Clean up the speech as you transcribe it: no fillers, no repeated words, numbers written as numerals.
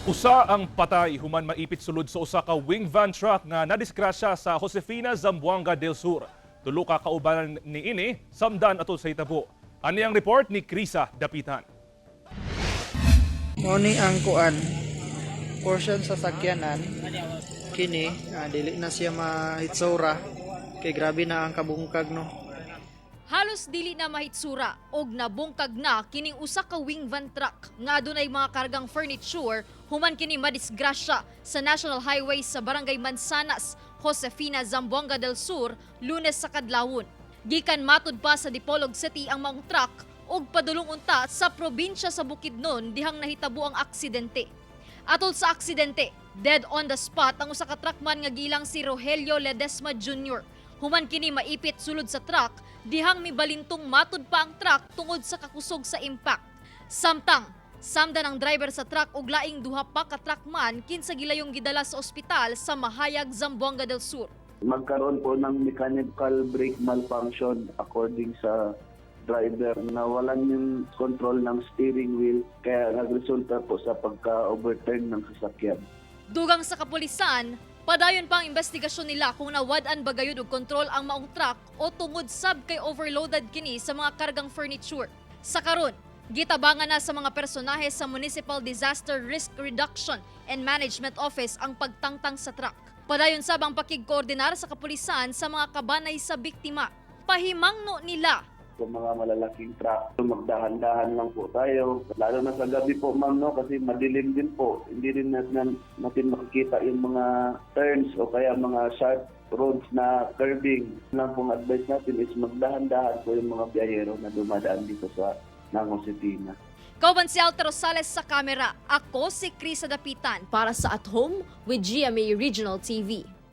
Usa ang patay human maipit sulod sa usa ka wing van truck nga nadisgrasya sa Josefina, Zamboanga del Sur. Tulo ka kaubanan niini samdan ato sa hitabo. Ani ang report ni Krisa Dapitan. Moni ang kuan portion sa sakyanan kini dili na siya mahitsura kay grabe na ang kabungkag no. Halos dili na mahitsura og nabungkag na kining usa ka wing van truck nga adunay mga kargang furniture human kini madisgrasya sa National Highway sa Barangay Mansanas, Josefina, Zamboanga del Sur, Lunes sa kadlawon. Gikan matud pa sa Dipolog City ang maong truck ug padulong unta sa probinsya sa Bukidnon dihang nahitabo ang aksidente. Atol sa aksidente, dead on the spot ang usa ka truckman nga gilang si Rogelio Ledesma Jr. Human kini maipit sulod sa truck dihang mibalintong matud pa ang truck tungod sa kakusog sa impact. Samdan ang driver sa truck ug laing duha pa ka truckman kinsa gilayong gidala sa ospital sa Mahayag, Zamboanga del Sur. Magkaroon po ng mechanical brake malfunction according sa driver na walang yung control ng steering wheel kaya nagresulta po sa pagka-overturn ng sasakyan. Dugang sa kapulisan, padayon pa ang investigasyon nila kung nawad-an ba gayud og kontrol ang maong truck o tungod sab kay overloaded kini sa mga kargang furniture. Sa karon, gitabangan na sa mga personahe sa Municipal Disaster Risk Reduction and Management Office ang pagtangtang sa truck. Padayon sab ang pakigkoordinar sa kapulisan sa mga kabanay sa biktima. Pahimangno nila Sa mga malalaking truck, magdahan-dahan lang po tayo. Lalo na sa gabi po, ma'am, no? Kasi madilim din po. Hindi rin natin makikita yung mga turns o kaya mga sharp roads na curbing. Lang pong advice natin is magdahan-dahan po yung mga biyahero na dumadaan dito sa Nangos City na. Kauban si Alter Rosales sa kamera. Ako si Krisa Dapitan para sa At Home with GMA Regional TV.